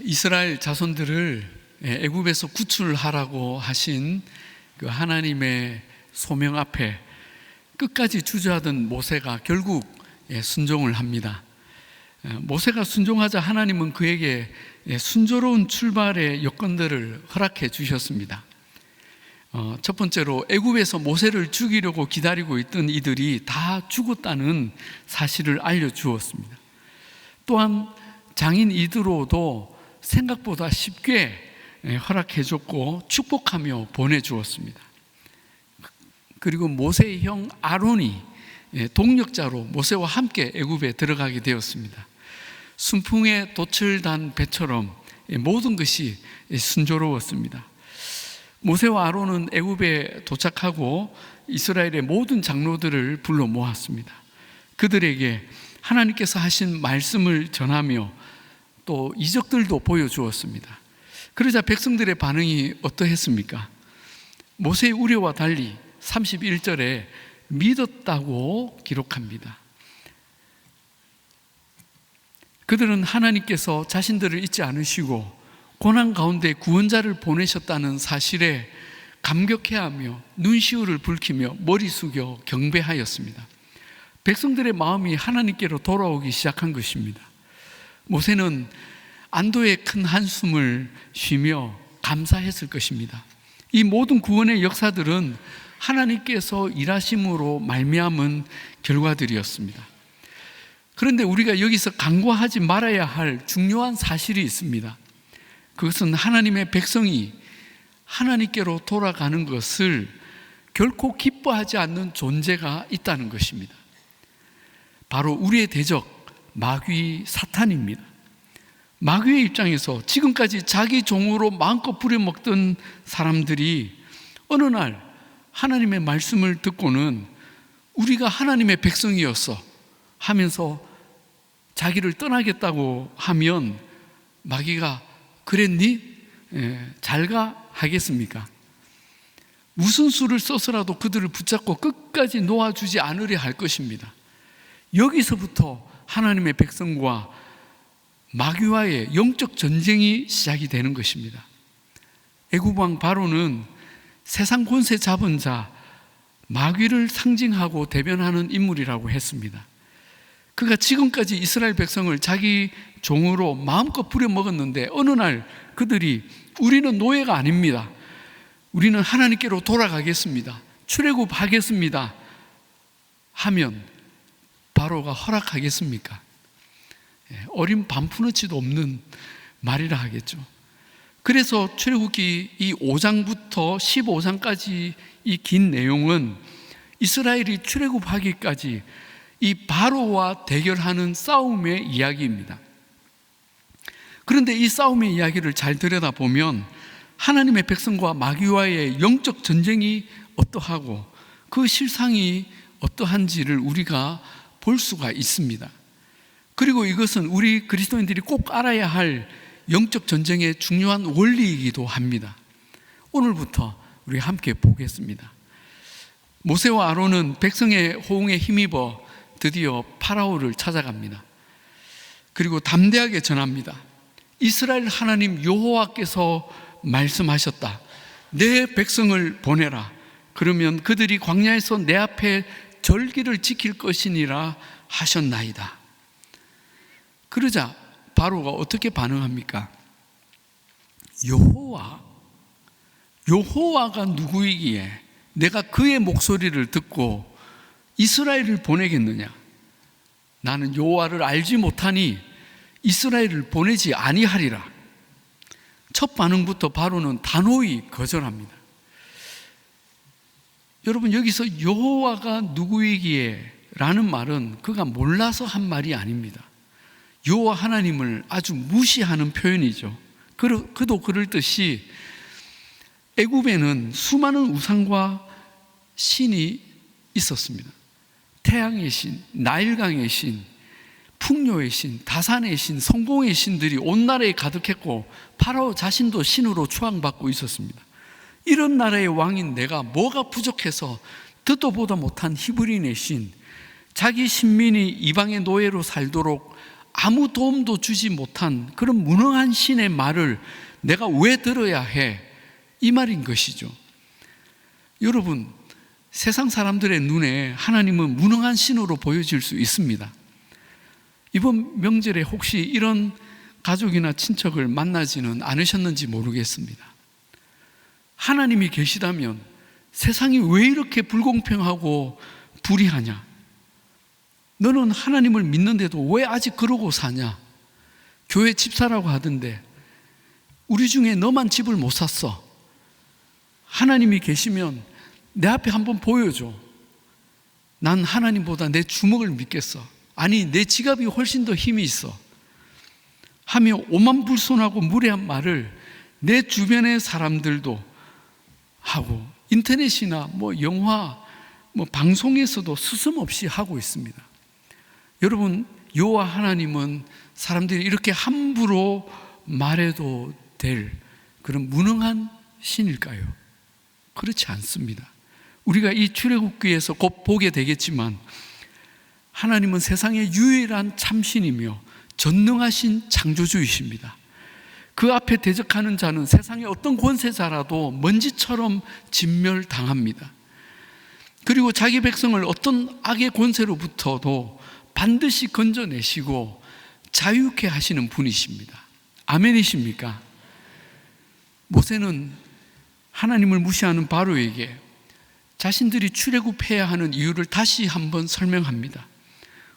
이스라엘 자손들을 애굽에서 구출하라고 하신 그 하나님의 소명 앞에 끝까지 주저하던 모세가 결국 순종을 합니다. 모세가 순종하자 하나님은 그에게 순조로운 출발의 여건들을 허락해 주셨습니다. 첫 번째로 애굽에서 모세를 죽이려고 기다리고 있던 이들이 다 죽었다는 사실을 알려주었습니다. 또한 장인 이드로도 생각보다 쉽게 허락해줬고 축복하며 보내주었습니다. 그리고 모세의 형 아론이 동력자로 모세와 함께 애굽에 들어가게 되었습니다. 순풍에 돛을 단 배처럼 모든 것이 순조로웠습니다. 모세와 아론은 애굽에 도착하고 이스라엘의 모든 장로들을 불러 모았습니다. 그들에게 하나님께서 하신 말씀을 전하며 또 이적들도 보여주었습니다. 그러자 백성들의 반응이 어떠했습니까? 모세의 우려와 달리 31절에 믿었다고 기록합니다. 그들은 하나님께서 자신들을 잊지 않으시고 고난 가운데 구원자를 보내셨다는 사실에 감격해하며 눈시울을 붉히며 머리 숙여 경배하였습니다. 백성들의 마음이 하나님께로 돌아오기 시작한 것입니다. 모세는 안도의 큰 한숨을 쉬며 감사했을 것입니다. 이 모든 구원의 역사들은 하나님께서 일하심으로 말미암은 결과들이었습니다. 그런데 우리가 여기서 간과하지 말아야 할 중요한 사실이 있습니다. 그것은 하나님의 백성이 하나님께로 돌아가는 것을 결코 기뻐하지 않는 존재가 있다는 것입니다. 바로 우리의 대적 마귀 사탄입니다. 마귀의 입장에서 지금까지 자기 종으로 마음껏 부려먹던 사람들이 어느 날 하나님의 말씀을 듣고는 우리가 하나님의 백성이었어 하면서 자기를 떠나겠다고 하면 마귀가 그랬니? 잘가 하겠습니까? 무슨 수를 써서라도 그들을 붙잡고 끝까지 놓아주지 않으려 할 것입니다. 여기서부터 하나님의 백성과 마귀와의 영적 전쟁이 시작이 되는 것입니다. 애굽 왕 바로는 세상 권세 잡은 자 마귀를 상징하고 대변하는 인물이라고 했습니다. 그가 지금까지 이스라엘 백성을 자기 종으로 마음껏 부려먹었는데 어느 날 그들이 우리는 노예가 아닙니다. 우리는 하나님께로 돌아가겠습니다. 출애굽하겠습니다. 하면 바로가 허락하겠습니까? 어린 반푼어치도 없는 말이라 하겠죠. 그래서 출애굽기 이 5장부터 15장까지 이 긴 내용은 이스라엘이 출애굽하기까지 이 바로와 대결하는 싸움의 이야기입니다. 그런데 이 싸움의 이야기를 잘 들여다보면 하나님의 백성과 마귀와의 영적 전쟁이 어떠하고 그 실상이 어떠한지를 우리가 볼 수가 있습니다. 그리고 이것은 우리 그리스도인들이 꼭 알아야 할 영적 전쟁의 중요한 원리이기도 합니다. 오늘부터 우리 함께 보겠습니다. 모세와 아론은 백성의 호응에 힘입어 드디어 파라오를 찾아갑니다. 그리고 담대하게 전합니다. 이스라엘 하나님 여호와께서 말씀하셨다. 내 백성을 보내라. 그러면 그들이 광야에서 내 앞에 절기를 지킬 것이니라 하셨나이다. 그러자 바로가 어떻게 반응합니까? 여호와가 누구이기에 내가 그의 목소리를 듣고 이스라엘을 보내겠느냐? 나는 여호와를 알지 못하니 이스라엘을 보내지 아니하리라. 첫 반응부터 바로는 단호히 거절합니다. 여러분, 여기서 여호와가 누구이기에 라는 말은 그가 몰라서 한 말이 아닙니다. 여호와 하나님을 아주 무시하는 표현이죠. 그도 그럴 듯이 애굽에는 수많은 우상과 신이 있었습니다. 태양의 신, 나일강의 신, 풍요의 신, 다산의 신, 성공의 신들이 온 나라에 가득했고 파라오 자신도 신으로 추앙받고 있었습니다. 이런 나라의 왕인 내가 뭐가 부족해서 듣도 보도 못한 히브리인의 신, 자기 신민이 이방의 노예로 살도록 아무 도움도 주지 못한 그런 무능한 신의 말을 내가 왜 들어야 해? 이 말인 것이죠. 여러분, 세상 사람들의 눈에 하나님은 무능한 신으로 보여질 수 있습니다. 이번 명절에 혹시 이런 가족이나 친척을 만나지는 않으셨는지 모르겠습니다. 하나님이 계시다면 세상이 왜 이렇게 불공평하고 불의하냐? 너는 하나님을 믿는데도 왜 아직 그러고 사냐? 교회 집사라고 하던데 우리 중에 너만 집을 못 샀어. 하나님이 계시면 내 앞에 한번 보여줘. 난 하나님보다 내 주먹을 믿겠어. 아니, 내 지갑이 훨씬 더 힘이 있어. 하며 오만불손하고 무례한 말을 내 주변의 사람들도 하고 인터넷이나 영화, 방송에서도 스스럼없이 하고 있습니다. 여러분, 여호와 하나님은 사람들이 이렇게 함부로 말해도 될 그런 무능한 신일까요? 그렇지 않습니다. 우리가 이 출애굽기에서 곧 보게 되겠지만 하나님은 세상의 유일한 참신이며 전능하신 창조주이십니다. 그 앞에 대적하는 자는 세상의 어떤 권세자라도 먼지처럼 진멸당합니다. 그리고 자기 백성을 어떤 악의 권세로부터도 반드시 건져내시고 자유케 하시는 분이십니다. 아멘이십니까? 모세는 하나님을 무시하는 바로에게 자신들이 출애굽해야 하는 이유를 다시 한번 설명합니다.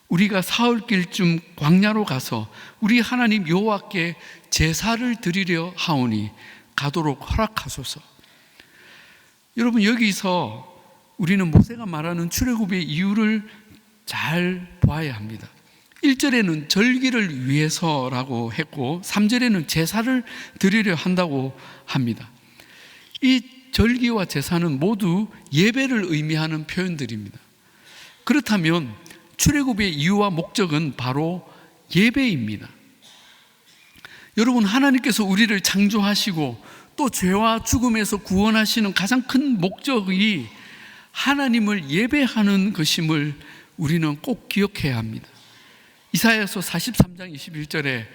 우리가 사흘길쯤 광야로 가서 우리 하나님 여호와께 제사를 드리려 하오니 가도록 허락하소서. 여러분, 여기서 우리는 모세가 말하는 출애굽의 이유를 잘 보아야 합니다. 1절에는 절기를 위해서라고 했고 3절에는 제사를 드리려 한다고 합니다. 이 절기와 제사는 모두 예배를 의미하는 표현들입니다. 그렇다면 출애굽의 이유와 목적은 바로 예배입니다. 여러분, 하나님께서 우리를 창조하시고 또 죄와 죽음에서 구원하시는 가장 큰 목적이 하나님을 예배하는 것임을 우리는 꼭 기억해야 합니다. 이사야서 43장 21절에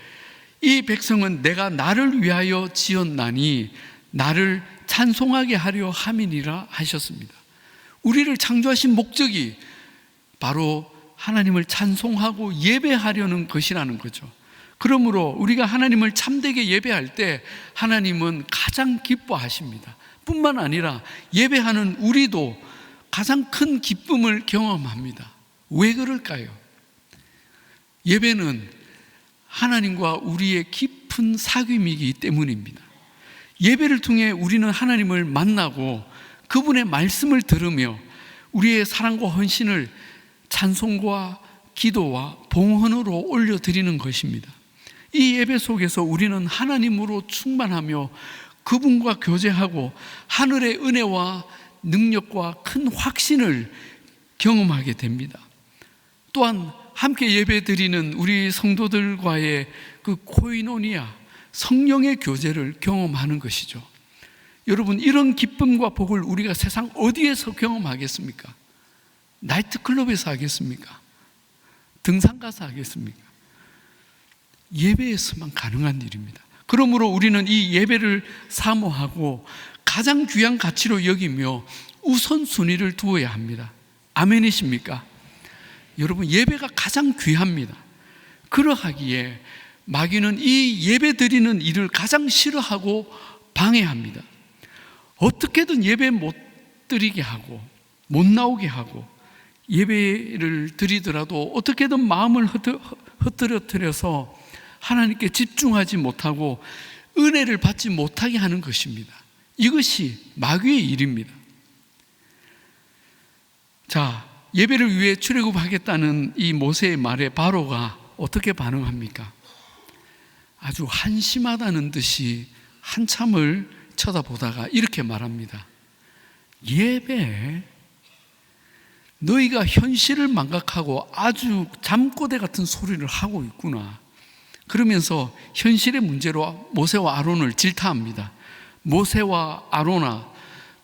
이 백성은 내가 나를 위하여 지었나니 나를 찬송하게 하려 함이니라 하셨습니다. 우리를 창조하신 목적이 바로 하나님을 찬송하고 예배하려는 것이라는 거죠. 그러므로 우리가 하나님을 참되게 예배할 때 하나님은 가장 기뻐하십니다. 뿐만 아니라 예배하는 우리도 가장 큰 기쁨을 경험합니다. 왜 그럴까요? 예배는 하나님과 우리의 깊은 사귐이기 때문입니다. 예배를 통해 우리는 하나님을 만나고 그분의 말씀을 들으며 우리의 사랑과 헌신을 찬송과 기도와 봉헌으로 올려드리는 것입니다. 이 예배 속에서 우리는 하나님으로 충만하며 그분과 교제하고 하늘의 은혜와 능력과 큰 확신을 경험하게 됩니다. 또한 함께 예배드리는 우리 성도들과의 그 코이노니아, 성령의 교제를 경험하는 것이죠. 여러분, 이런 기쁨과 복을 우리가 세상 어디에서 경험하겠습니까? 나이트클럽에서 하겠습니까? 등산 가서 하겠습니까? 예배에서만 가능한 일입니다. 그러므로 우리는 이 예배를 사모하고 가장 귀한 가치로 여기며 우선순위를 두어야 합니다. 아멘이십니까? 여러분, 예배가 가장 귀합니다. 그러하기에 마귀는 이 예배 드리는 일을 가장 싫어하고 방해합니다. 어떻게든 예배 못 드리게 하고 못 나오게 하고 예배를 드리더라도 어떻게든 마음을 흩뜨려서 하나님께 집중하지 못하고 은혜를 받지 못하게 하는 것입니다. 이것이 마귀의 일입니다. 자, 예배를 위해 출애굽하겠다는 이 모세의 말에 바로가 어떻게 반응합니까? 아주 한심하다는 듯이 한참을 쳐다보다가 이렇게 말합니다. 예배, 너희가 현실을 망각하고 아주 잠꼬대 같은 소리를 하고 있구나. 그러면서 현실의 문제로 모세와 아론을 질타합니다. 모세와 아론아,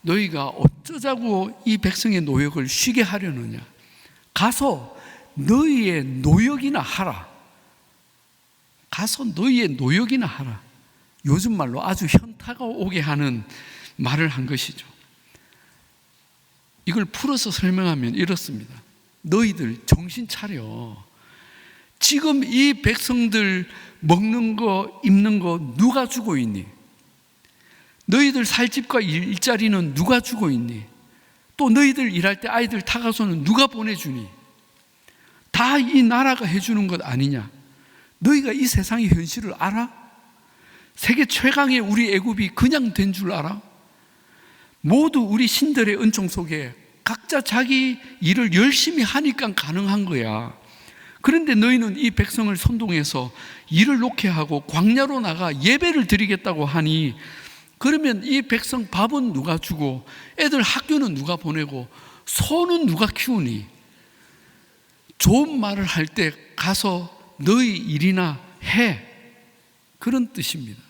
너희가 어쩌자고 이 백성의 노역을 쉬게 하려느냐? 가서 너희의 노역이나 하라. 가서 너희의 노역이나 하라. 요즘 말로 아주 현타가 오게 하는 말을 한 것이죠. 이걸 풀어서 설명하면 이렇습니다. 너희들 정신 차려. 지금 이 백성들 먹는 거, 입는 거 누가 주고 있니? 너희들 살 집과 일자리는 누가 주고 있니? 또 너희들 일할 때 아이들 타가서는 누가 보내주니? 다 이 나라가 해주는 것 아니냐? 너희가 이 세상의 현실을 알아? 세계 최강의 우리 애굽이 그냥 된 줄 알아? 모두 우리 신들의 은총 속에 각자 자기 일을 열심히 하니까 가능한 거야. 그런데 너희는 이 백성을 선동해서 일을 놓게 하고 광야로 나가 예배를 드리겠다고 하니, 그러면 이 백성 밥은 누가 주고 애들 학교는 누가 보내고 소는 누가 키우니? 좋은 말을 할 때 가서 너희 일이나 해. 그런 뜻입니다.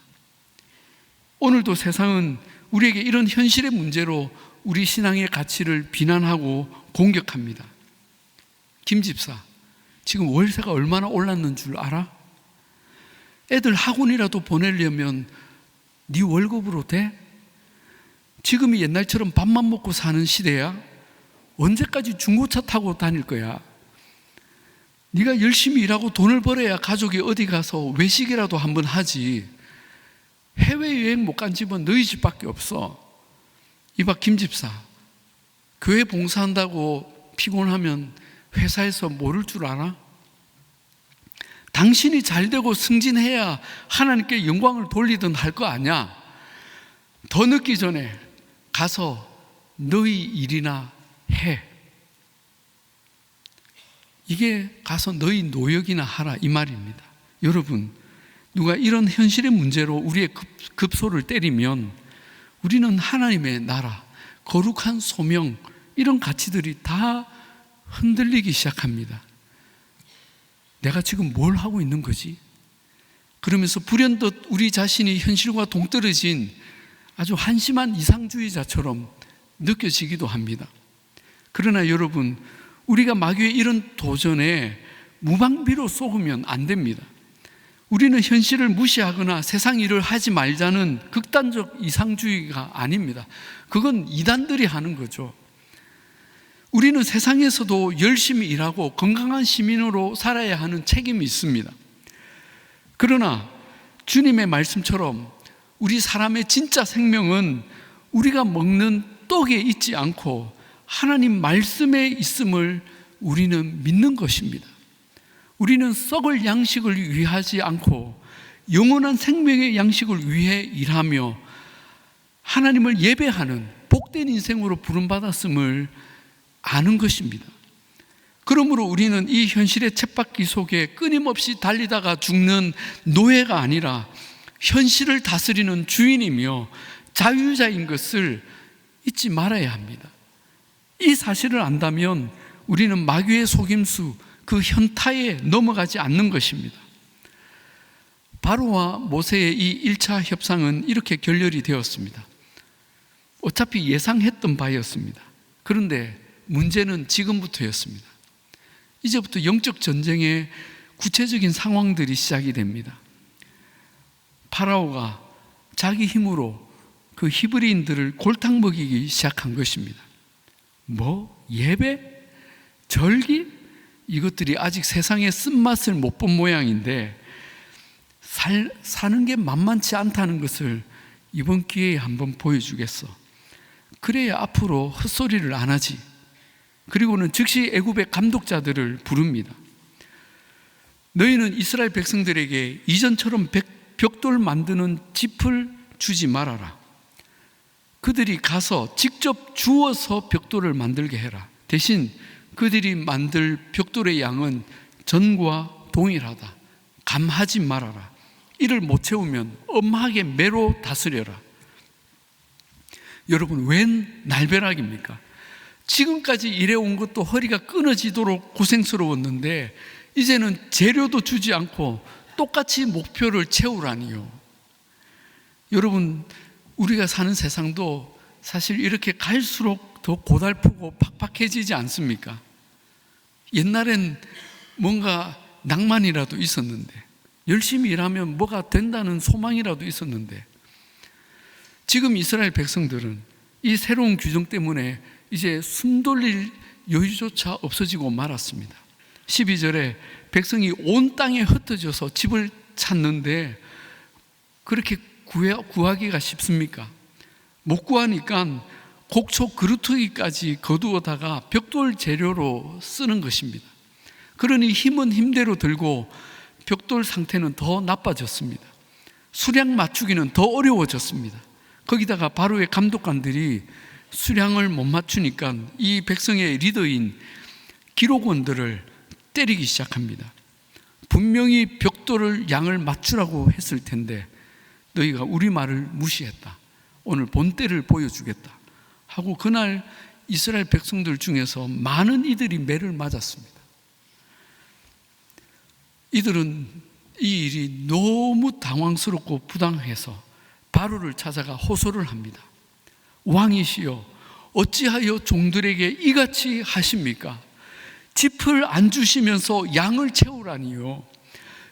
오늘도 세상은 우리에게 이런 현실의 문제로 우리 신앙의 가치를 비난하고 공격합니다. 김 집사, 지금 월세가 얼마나 올랐는 줄 알아? 애들 학원이라도 보내려면 네 월급으로 돼? 지금이 옛날처럼 밥만 먹고 사는 시대야? 언제까지 중고차 타고 다닐 거야? 네가 열심히 일하고 돈을 벌어야 가족이 어디 가서 외식이라도 한번 하지. 해외여행 못 간 집은 너희 집밖에 없어. 이봐 김 집사, 교회 봉사한다고 피곤하면 회사에서 모를 줄 알아? 당신이 잘되고 승진해야 하나님께 영광을 돌리든 할 거 아니야. 더 늦기 전에 가서 너희 일이나 해. 이게 가서 너희 노역이나 하라, 이 말입니다. 여러분, 누가 이런 현실의 문제로 우리의 급소를 때리면 우리는 하나님의 나라, 거룩한 소명, 이런 가치들이 다 흔들리기 시작합니다. 내가 지금 뭘 하고 있는 거지? 그러면서 불현듯 우리 자신이 현실과 동떨어진 아주 한심한 이상주의자처럼 느껴지기도 합니다. 그러나 여러분, 우리가 마귀의 이런 도전에 무방비로 속으면 안 됩니다. 우리는 현실을 무시하거나 세상 일을 하지 말자는 극단적 이상주의가 아닙니다. 그건 이단들이 하는 거죠. 우리는 세상에서도 열심히 일하고 건강한 시민으로 살아야 하는 책임이 있습니다. 그러나 주님의 말씀처럼 우리 사람의 진짜 생명은 우리가 먹는 떡에 있지 않고 하나님 말씀에 있음을 우리는 믿는 것입니다. 우리는 썩을 양식을 위하지 않고 영원한 생명의 양식을 위해 일하며 하나님을 예배하는 복된 인생으로 부름받았음을 아는 것입니다. 그러므로 우리는 이 현실의 쳇바퀴 속에 끊임없이 달리다가 죽는 노예가 아니라 현실을 다스리는 주인이며 자유자인 것을 잊지 말아야 합니다. 이 사실을 안다면 우리는 마귀의 속임수, 그 현타에 넘어가지 않는 것입니다. 바로와 모세의 이 1차 협상은 이렇게 결렬이 되었습니다. 어차피 예상했던 바였습니다. 그런데 문제는 지금부터였습니다. 이제부터 영적 전쟁의 구체적인 상황들이 시작이 됩니다. 파라오가 자기 힘으로 그 히브리인들을 골탕 먹이기 시작한 것입니다. 뭐? 예배? 절기? 이것들이 아직 세상의 쓴맛을 못 본 모양인데 사는 게 만만치 않다는 것을 이번 기회에 한번 보여주겠어. 그래야 앞으로 헛소리를 안 하지. 그리고는 즉시 애굽의 감독자들을 부릅니다. 너희는 이스라엘 백성들에게 이전처럼 벽돌 만드는 짚을 주지 말아라. 그들이 가서 직접 주워서 벽돌을 만들게 해라. 대신 그들이 만들 벽돌의 양은 전과 동일하다. 감하지 말아라. 이를 못 채우면 엄하게 매로 다스려라. 여러분, 웬 날벼락입니까? 지금까지 일해온 것도 허리가 끊어지도록 고생스러웠는데 이제는 재료도 주지 않고 똑같이 목표를 채우라니요. 여러분, 우리가 사는 세상도 사실 이렇게 갈수록 더 고달프고 팍팍해지지 않습니까? 옛날엔 뭔가 낭만이라도 있었는데 열심히 일하면 뭐가 된다는 소망이라도 있었는데, 지금 이스라엘 백성들은 이 새로운 규정 때문에 이제 숨 돌릴 여유조차 없어지고 말았습니다. 12절에 백성이 온 땅에 흩어져서 집을 찾는데 그렇게 구하기가 쉽습니까? 못 구하니까 곡초 그루터기까지 거두어다가 벽돌 재료로 쓰는 것입니다. 그러니 힘은 힘대로 들고 벽돌 상태는 더 나빠졌습니다. 수량 맞추기는 더 어려워졌습니다. 거기다가 바로의 감독관들이 수량을 못 맞추니까 이 백성의 리더인 기록원들을 때리기 시작합니다. 분명히 벽돌을 양을 맞추라고 했을 텐데 너희가 우리 말을 무시했다. 오늘 본때를 보여주겠다 하고 그날 이스라엘 백성들 중에서 많은 이들이 매를 맞았습니다. 이들은 이 일이 너무 당황스럽고 부당해서 바로를 찾아가 호소를 합니다. 왕이시여, 어찌하여 종들에게 이같이 하십니까? 짚을 안 주시면서 양을 채우라니요.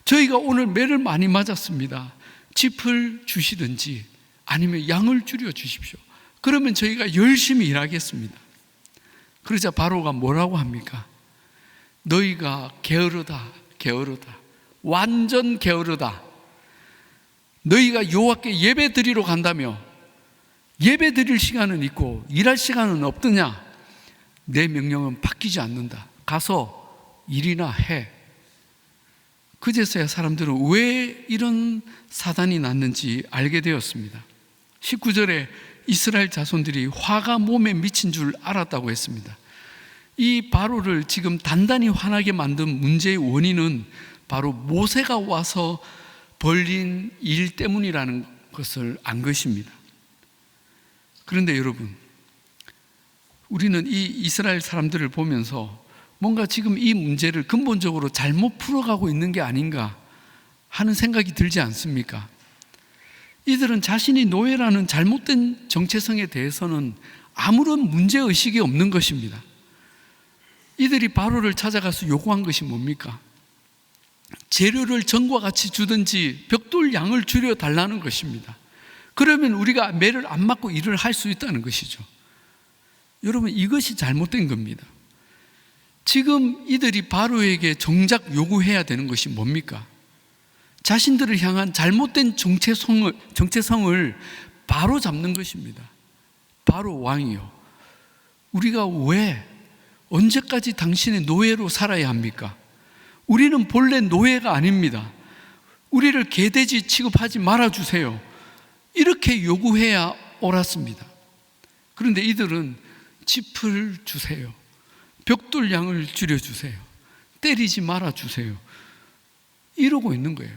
저희가 오늘 매를 많이 맞았습니다. 짚을 주시든지 아니면 양을 줄여 주십시오. 그러면 저희가 열심히 일하겠습니다. 그러자 바로가 뭐라고 합니까? 너희가 게으르다, 게으르다, 완전 게으르다. 너희가 여호와께 예배 드리러 간다며 예배 드릴 시간은 있고 일할 시간은 없더냐? 내 명령은 바뀌지 않는다. 가서 일이나 해. 그제서야 사람들은 왜 이런 사단이 났는지 알게 되었습니다. 19절에 이스라엘 자손들이 화가 몸에 미친 줄 알았다고 했습니다. 이 바로를 지금 단단히 화나게 만든 문제의 원인은 바로 모세가 와서 벌린 일 때문이라는 것을 안 것입니다. 그런데 여러분, 우리는 이 이스라엘 사람들을 보면서 뭔가 지금 이 문제를 근본적으로 잘못 풀어가고 있는 게 아닌가 하는 생각이 들지 않습니까? 이들은 자신이 노예라는 잘못된 정체성에 대해서는 아무런 문제의식이 없는 것입니다. 이들이 바로를 찾아가서 요구한 것이 뭡니까? 재료를 전과 같이 주든지 벽돌 양을 줄여 달라는 것입니다. 그러면 우리가 매를 안 맞고 일을 할 수 있다는 것이죠. 여러분, 이것이 잘못된 겁니다. 지금 이들이 바로에게 정작 요구해야 되는 것이 뭡니까? 자신들을 향한 잘못된 정체성을 바로 잡는 것입니다. 바로 왕이요, 우리가 왜 언제까지 당신의 노예로 살아야 합니까? 우리는 본래 노예가 아닙니다. 우리를 개돼지 취급하지 말아주세요. 이렇게 요구해야 옳았습니다. 그런데 이들은 짚을 주세요, 벽돌 양을 줄여주세요, 때리지 말아주세요, 이러고 있는 거예요.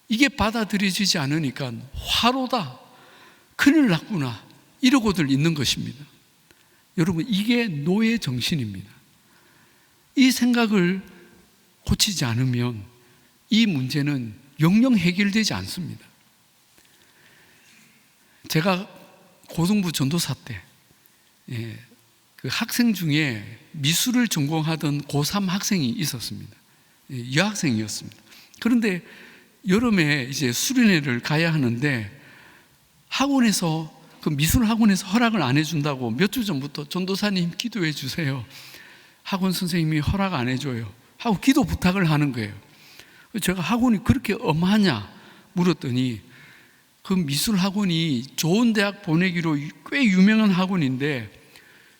이게 받아들여지지 않으니까 화로다, 큰일 났구나, 이러고들 있는 것입니다. 여러분, 이게 노예 정신입니다. 이 생각을 고치지 않으면 이 문제는 영영 해결되지 않습니다. 제가 고등부 전도사 때 그 학생 중에 미술을 전공하던 고3 학생이 있었습니다. 여학생이었습니다. 그런데 여름에 이제 수련회를 가야 하는데 학원에서, 그 미술 학원에서 허락을 안 해준다고 몇 주 전부터 전도사님 기도해 주세요, 학원 선생님이 허락 안 해줘요 하고 기도 부탁을 하는 거예요. 제가 학원이 그렇게 엄하냐 물었더니 그 미술 학원이 좋은 대학 보내기로 꽤 유명한 학원인데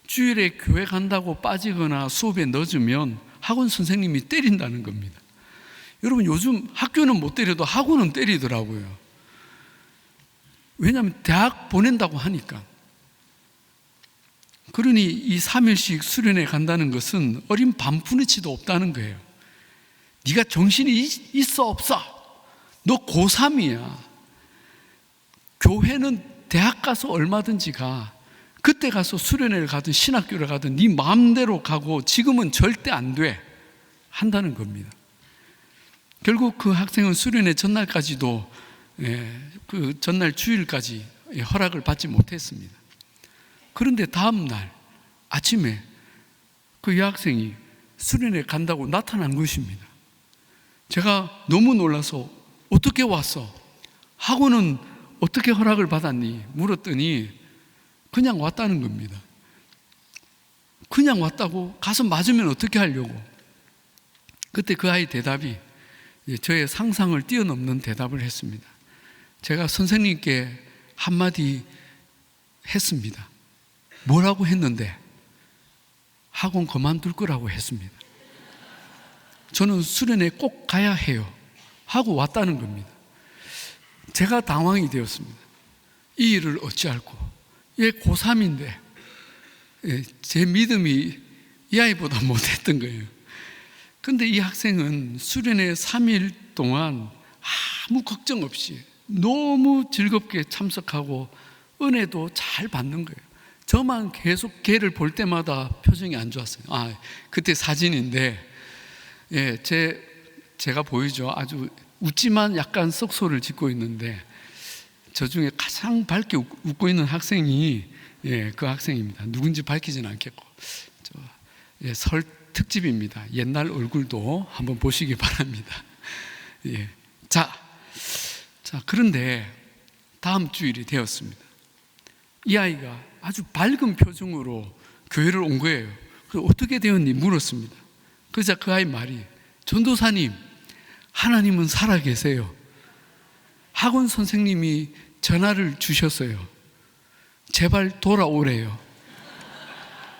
주일에 교회 간다고 빠지거나 수업에 늦으면 학원 선생님이 때린다는 겁니다. 여러분, 요즘 학교는 못 때려도 학원은 때리더라고요. 왜냐하면 대학 보낸다고 하니까. 그러니 이 3일씩 수련회 간다는 것은 어린 반푼어치도 없다는 거예요. 네가 정신이 있어 없어? 너 고3이야. 교회는 대학 가서 얼마든지 가. 그때 가서 수련회를 가든 신학교를 가든 네 마음대로 가고 지금은 절대 안 돼 한다는 겁니다. 결국 그 학생은 수련회 전날까지도 그 전날 주일까지 허락을 받지 못했습니다. 그런데 다음 날 아침에 그 여학생이 수련회 간다고 나타난 것입니다. 제가 너무 놀라서 어떻게 왔어? 학원은 어떻게 허락을 받았니? 물었더니 그냥 왔다는 겁니다. 그냥 왔다고? 가서 맞으면 어떻게 하려고? 그때 그 아이 대답이 저의 상상을 뛰어넘는 대답을 했습니다. 제가 선생님께 한마디 했습니다. 뭐라고 했는데? 학원 그만둘 거라고 했습니다. 저는 수련회 꼭 가야 해요 하고 왔다는 겁니다. 제가 당황이 되었습니다. 이 일을 어찌할꼬? 얘 고3인데 제 믿음이 이 아이보다 못했던 거예요. 근데 이 학생은 수련회 3일 동안 아무 걱정 없이 너무 즐겁게 참석하고 은혜도 잘 받는 거예요. 저만 계속 걔를 볼 때마다 표정이 안 좋았어요. 그때 사진인데 제가 보이죠? 아주 웃지만 약간 썩소를 짓고 있는데 저 중에 가장 밝게 웃고 있는 학생이 그 학생입니다. 누군지 밝히지는 않겠고 설 특집입니다. 옛날 얼굴도 한번 보시기 바랍니다. 자, 그런데 다음 주일이 되었습니다. 이 아이가 아주 밝은 표정으로 교회를 온 거예요. 그래서 어떻게 되었니? 물었습니다. 그러자 그 아이 말이 전도사님, 하나님은 살아계세요. 학원 선생님이 전화를 주셨어요. 제발 돌아오래요.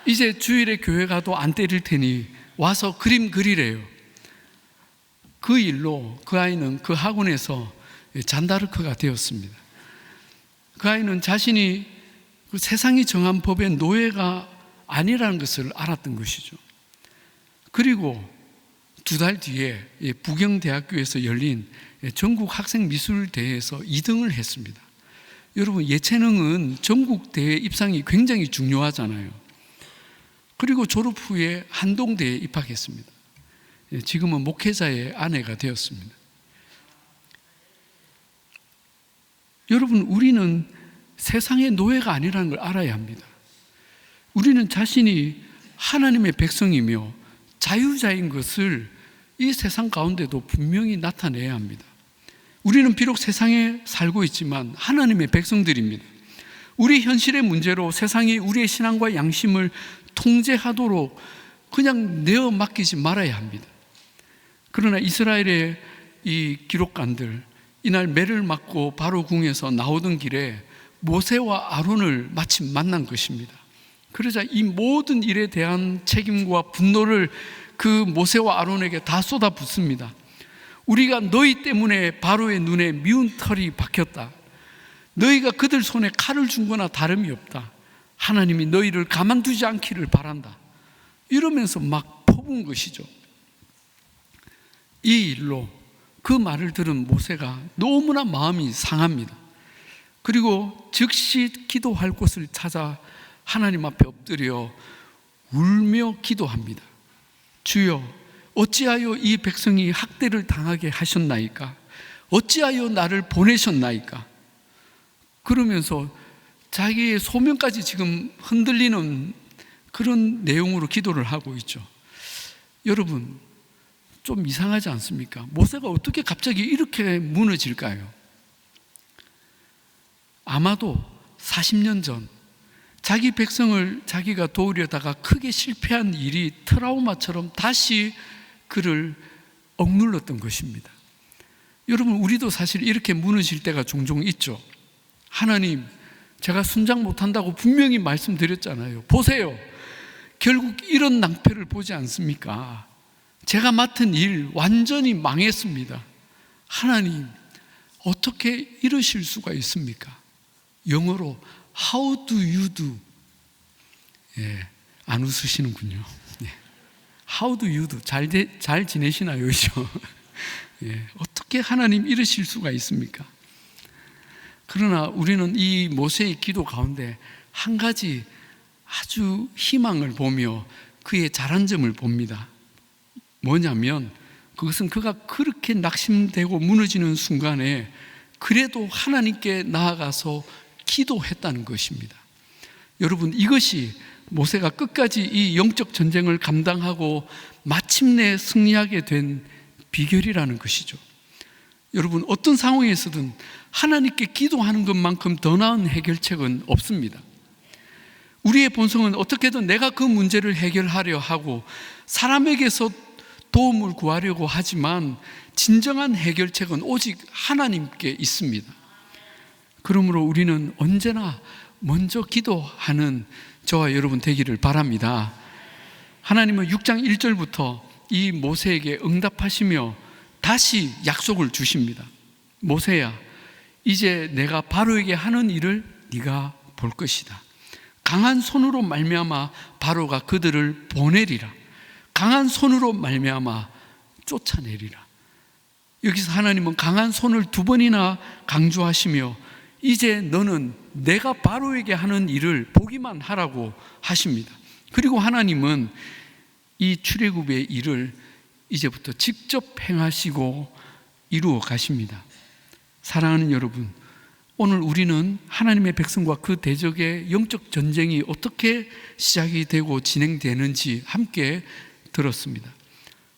이제 주일에 교회 가도 안 때릴 테니 와서 그림 그리래요. 그 일로 그 아이는 그 학원에서 잔다르크가 되었습니다. 그 아이는 자신이 그 세상이 정한 법의 노예가 아니라는 것을 알았던 것이죠. 그리고 2달 뒤에 부경대학교에서 열린 전국 학생미술대회에서 2등을 했습니다. 여러분, 예체능은 전국대회 입상이 굉장히 중요하잖아요. 그리고 졸업 후에 한동대에 입학했습니다. 지금은 목회자의 아내가 되었습니다. 여러분, 우리는 세상의 노예가 아니라는 걸 알아야 합니다. 우리는 자신이 하나님의 백성이며 자유자인 것을 이 세상 가운데도 분명히 나타내야 합니다. 우리는 비록 세상에 살고 있지만 하나님의 백성들입니다. 우리 현실의 문제로 세상이 우리의 신앙과 양심을 통제하도록 그냥 내어 맡기지 말아야 합니다. 그러나 이스라엘의 이 기록관들, 이날 매를 맞고 바로 궁에서 나오던 길에 모세와 아론을 마침 만난 것입니다. 그러자 이 모든 일에 대한 책임과 분노를 그 모세와 아론에게 다 쏟아붓습니다. 우리가 너희 때문에 바로의 눈에 미운 털이 박혔다. 너희가 그들 손에 칼을 준 거나 다름이 없다. 하나님이 너희를 가만두지 않기를 바란다. 이러면서 막 퍼부은 것이죠. 이 일로 그 말을 들은 모세가 너무나 마음이 상합니다. 그리고 즉시 기도할 곳을 찾아 하나님 앞에 엎드려 울며 기도합니다. 주여, 어찌하여 이 백성이 학대를 당하게 하셨나이까? 어찌하여 나를 보내셨나이까? 그러면서 자기의 소명까지 지금 흔들리는 그런 내용으로 기도를 하고 있죠. 여러분, 좀 이상하지 않습니까? 모세가 어떻게 갑자기 이렇게 무너질까요? 아마도 40년 전 자기 백성을 자기가 도우려다가 크게 실패한 일이 트라우마처럼 다시 그를 억눌렀던 것입니다. 여러분, 우리도 사실 이렇게 무너질 때가 종종 있죠. 하나님, 제가 순장 못한다고 분명히 말씀드렸잖아요. 보세요, 결국 이런 낭패를 보지 않습니까? 제가 맡은 일 완전히 망했습니다. 하나님, 어떻게 이러실 수가 있습니까? 영어로 How do you do? 안 웃으시는군요. How do you do? 잘 지내시나요? 어떻게 하나님 이러실 수가 있습니까? 그러나 우리는 이 모세의 기도 가운데 한 가지 아주 희망을 보며 그의 잘한 점을 봅니다. 뭐냐면 그것은 그가 그렇게 낙심되고 무너지는 순간에 그래도 하나님께 나아가서 기도했다는 것입니다. 여러분, 이것이 모세가 끝까지 이 영적 전쟁을 감당하고 마침내 승리하게 된 비결이라는 것이죠. 여러분, 어떤 상황에서든 하나님께 기도하는 것만큼 더 나은 해결책은 없습니다. 우리의 본성은 어떻게든 내가 그 문제를 해결하려 하고 사람에게서 도움을 구하려고 하지만 진정한 해결책은 오직 하나님께 있습니다. 그러므로 우리는 언제나 먼저 기도하는 저와 여러분 되기를 바랍니다. 하나님은 6장 1절부터 이 모세에게 응답하시며 다시 약속을 주십니다. 모세야, 이제 내가 바로에게 하는 일을 네가 볼 것이다. 강한 손으로 말미암아 바로가 그들을 보내리라. 강한 손으로 말미암아 쫓아내리라. 여기서 하나님은 강한 손을 2번이나 강조하시며 이제 너는 내가 바로에게 하는 일을 보기만 하라고 하십니다. 그리고 하나님은 이 출애굽의 일을 이제부터 직접 행하시고 이루어 가십니다. 사랑하는 여러분, 오늘 우리는 하나님의 백성과 그 대적의 영적 전쟁이 어떻게 시작이 되고 진행되는지 함께 들었습니다.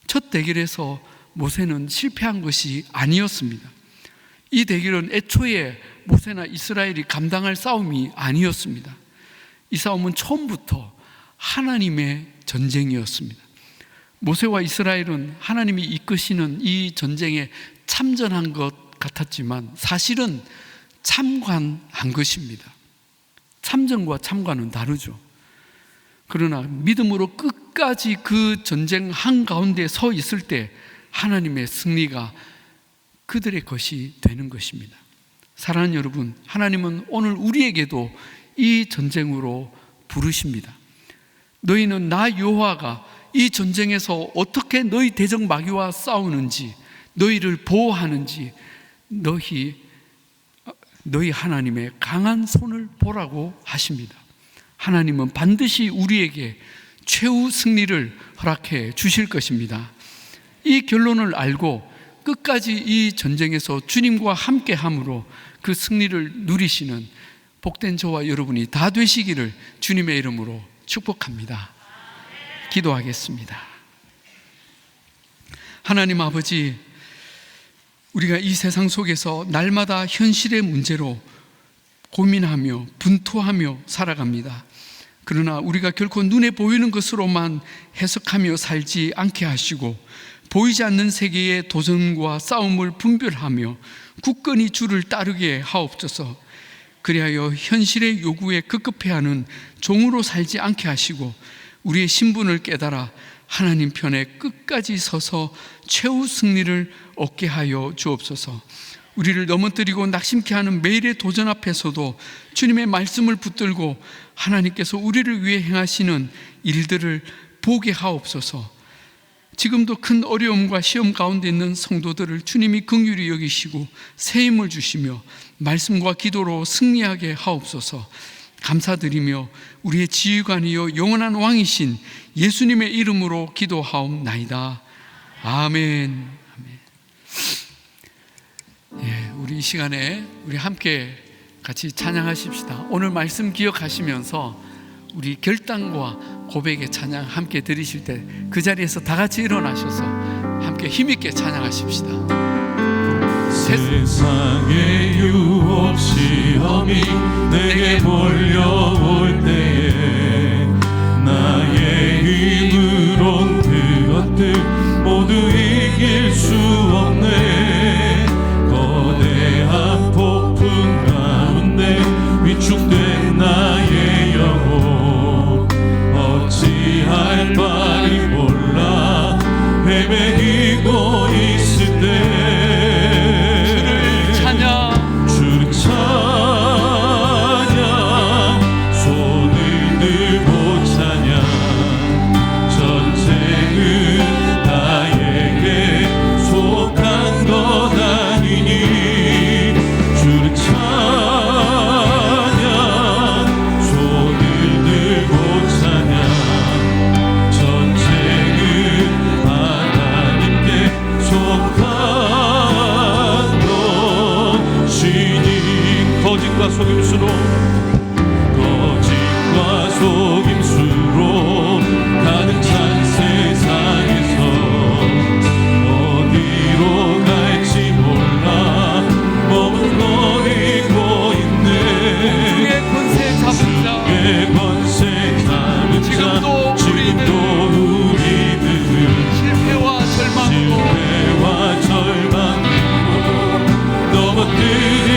첫 대결에서 모세는 실패한 것이 아니었습니다. 이 대결은 애초에 모세나 이스라엘이 감당할 싸움이 아니었습니다. 이 싸움은 처음부터 하나님의 전쟁이었습니다. 모세와 이스라엘은 하나님이 이끄시는 이 전쟁에 참전한 것 같았지만 사실은 참관한 것입니다. 참전과 참관은 다르죠. 그러나 믿음으로 끝까지 그 전쟁 한가운데 서 있을 때 하나님의 승리가 그들의 것이 되는 것입니다. 사랑하는 여러분, 하나님은 오늘 우리에게도 이 전쟁으로 부르십니다. 너희는 나 여호와가 이 전쟁에서 어떻게 너희 대적 마귀와 싸우는지, 너희를 보호하는지 너희 하나님의 강한 손을 보라고 하십니다. 하나님은 반드시 우리에게 최후 승리를 허락해 주실 것입니다. 이 결론을 알고 끝까지 이 전쟁에서 주님과 함께함으로 그 승리를 누리시는 복된 저와 여러분이 다 되시기를 주님의 이름으로 축복합니다. 기도하겠습니다. 하나님 아버지, 우리가 이 세상 속에서 날마다 현실의 문제로 고민하며 분투하며 살아갑니다. 그러나 우리가 결코 눈에 보이는 것으로만 해석하며 살지 않게 하시고 보이지 않는 세계의 도전과 싸움을 분별하며 굳건히 주를 따르게 하옵소서. 그리하여 현실의 요구에 급급해하는 종으로 살지 않게 하시고 우리의 신분을 깨달아 하나님 편에 끝까지 서서 최후 승리를 얻게 하여 주옵소서. 우리를 넘어뜨리고 낙심케 하는 매일의 도전 앞에서도 주님의 말씀을 붙들고 하나님께서 우리를 위해 행하시는 일들을 보게 하옵소서. 지금도 큰 어려움과 시험 가운데 있는 성도들을 주님이 긍휼히 여기시고 새 힘을 주시며 말씀과 기도로 승리하게 하옵소서. 감사드리며 우리의 지휘관이요 영원한 왕이신 예수님의 이름으로 기도하옵나이다. 아멘. 예, 우리 이 시간에 우리 함께 같이 찬양하십시다. 오늘 말씀 기억하시면서 우리 결단과 고백의 찬양 함께 드리실 때 그 자리에서 다 같이 일어나셔서 함께 힘있게 찬양하십시다. 세상의 유혹 시험이 내게 몰려올 때에 나의 힘으론 그것들 모두 이길 수 없네. 거대한 폭풍 가운데 위축된 나의 영혼 어찌할 바를 몰라 헤매이고 있을 때 주를 찬양 손을 들고 찬양 전쟁은 나에게 속한 것 아니니 주를 찬양 손을 들고 찬양 전쟁은 하나님께 속한 것이니 거짓과 속임수로 가득 찬 세상에서 어디로 갈지 몰라 그들이